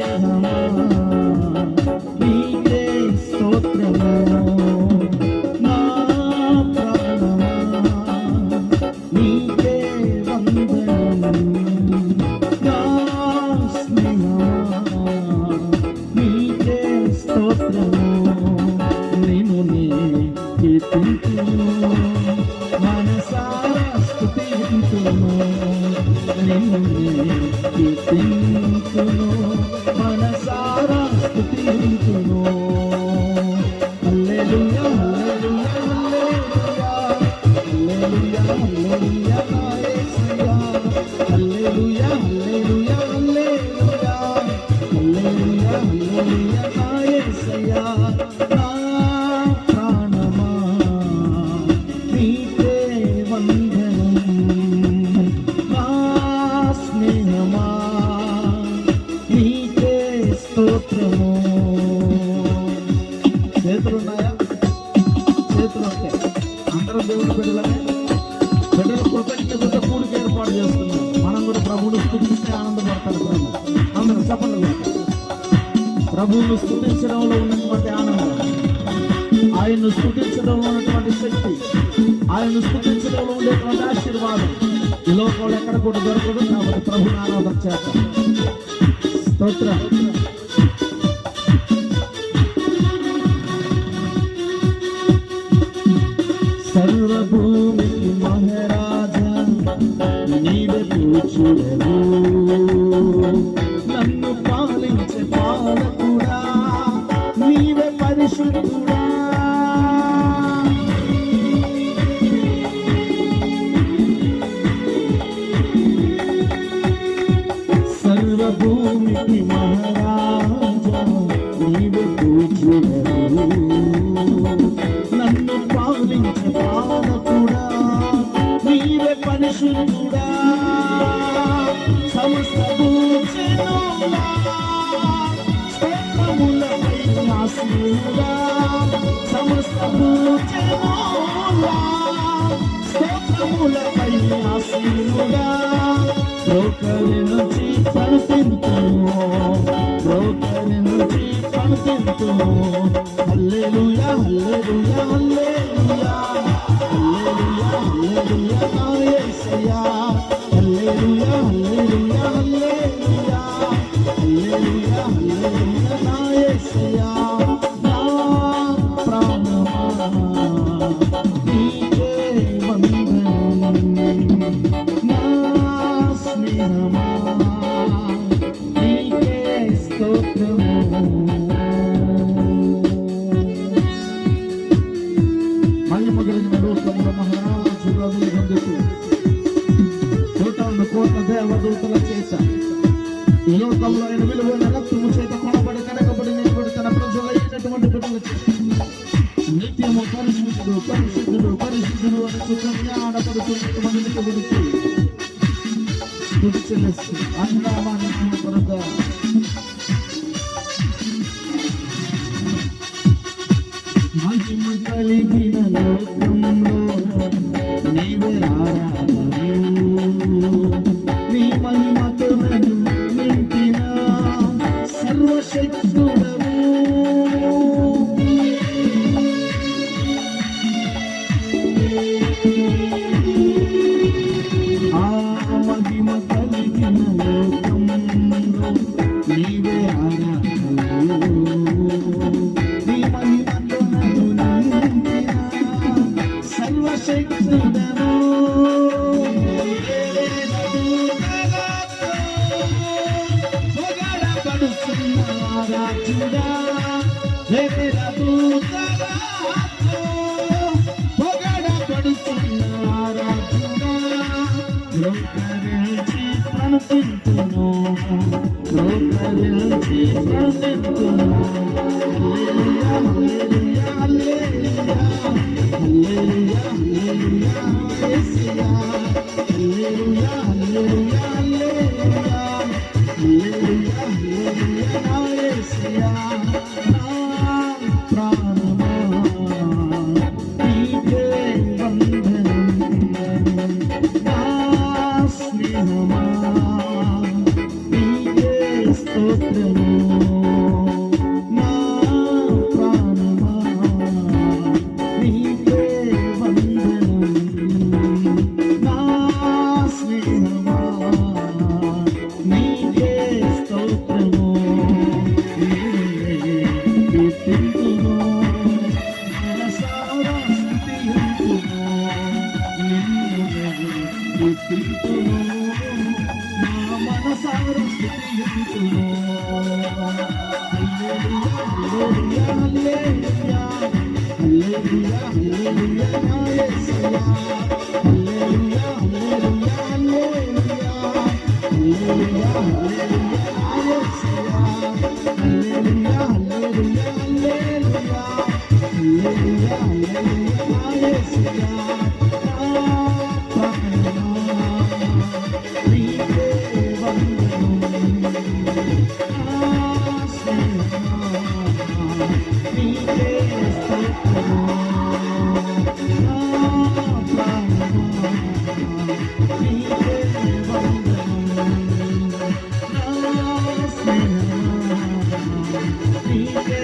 స్నేహమా నీకే స్తోత్రము, నా ప్రాణమా నీకే వందనము, నా స్నేహమా నీకే స్తోత్రము, నిన్ను నే కీర్తింతును, మనసారా స్తుతింతును, నిన్ను నే కీర్తింతును, మనసారా స్తుతింతును. హల్లెలూయా హల్లెలూయా హల్లెలూయా హల్లెలూయా హల్లెలూయా నా యేసయ్యా, హల్లెలూయా హల్లెలూయా హల్లెలూయా హల్లెలూయా హల్లెలూయా నా యేసయ్యా, నా ప్రాణమా నీకే వందనం, నా స్నేహమా నీకే స్తోత్రము. చేతులున్నాయా? చేతులు ఉంటే అందరూ దేవుని బిడ్డలనే, బిడ్డల కృతజ్ఞతతో కూడిక ఏర్పాటు చేస్తున్నాం. మనం కూడా ప్రభువును స్తుతిస్తే ఆనందపడతారు. ప్రభు అందరూ చెప్పండి. ప్రభువును స్తుతించడంలో ఉన్నటువంటి ఆనందం, ఆయన్ను స్తుతించడంలో ఉన్నటువంటి శక్తి, ఆయన్ను స్తుతించడంలో ఉండేటువంటి ఆశీర్వాదం ఈ లోకంలో ఎక్కడ కూడా దొరకదు. కాబట్టి ప్రభుని ఆరాధన చేద్దాం. స్తోత్రం. సర్వభూమికి మహారాజా నీవే పూజ్యుడవు, నన్ను పాలించే పాలకుడా నీవే పరిశుద్ధుడా, సర్వభూమికి మహారాజా నీవే పూజ్యుడవు, నన్ను పాలించే పాలకుడా నీవే పరిశుద్ధుడా, సమస్త భూజనులా స్తోత్రములపై ఆసీనుడా, సమస్త భూజనులా స్తోత్రములపై ఆసీనుడా, బ్రోకరి నుంచి పలుకింతును, బ్రోకరి నుంచి పలుకింతును. హల్లెలూయా హల్లెలూయా హల్లెలూయా హల్లెలూయా హల్లెలూయా నా యేసయ్యా, హల్లెలూయా హల్లెలూయా హల్లెలూయా హల్లెలూయా హల్లెలూయా నా యేసయ్యా, నా ప్రాణమా నీకే వందనం, నా స్నేహమా నీకే స్తోత్రము. మహిమ కలిగిన లోకంలో మహారాజుగా వెలుగొందుతూ కోట్ల దేవదూతల చేత ఈ లోకంలో ఆయన విలువైన రక్తము చేత కొనబడి కడగబడి నిలబడి తన ప్రజలైనటువంటి బిడ్డల నిత్యము పరిశుద్ధుడు పరిశుద్ధుడు పరిశుద్ధుడు అని సుకన్యాడపడుతున్నటువంటి గురించి స్తుతి చెల్లిస్తూ అన్నామానికి కొరగా మహిమ కలిగిన లోకంలో నీవే ఆరాధను, నీ మహిమతో నన్ను నింపిన సర్వశక్తుడవు, ఆ మహిమ కలిగిన లోకంలో నీవే ఆరాధను, నీ మహిమతో నన్ను నింపిన సర్వశక్తుడవు, రాజుడా పొగడబడుతున్న రాజుడా, బ్రోకరించి ప్రణతింతును, బ్రోకరించి ప్రణతింతును. హల్లెలూయా హల్లెలూయా హల్లెలూయా హల్లెలూయా హల్లెలూయా యేసయ్యా, హల్లెలూయా హల్లెలూయా హల్లెలూయా హల్లెలూయా హల్లెలూయా నా యేసయ్యా, నా ప్రాణమా నీకే వందనం, నా స్నేహమా నీకే స్తోత్రము. స్తుతింతును. హల్లెలూయా హల్లెలూయా హల్లెలూయా హల్లెలూయా నా యేసయ్యా. హల్లెలూయా హల్లెలూయా హల్లెలూయా హల్లెలూయా హల్లెలూయా నా యేసయ్యా. హల్లెలూయా హల్లెలూయా హల్లెలూయా హల్లెలూయా హల్లెలూయా నా యేసయ్యా. నా ప్రాణమా నీకే వందనం. నా స్నేహమా నీకే స్తోత్రము. నా ప్రాణమా నీకే వందనం. నా స్నేహమా నీకే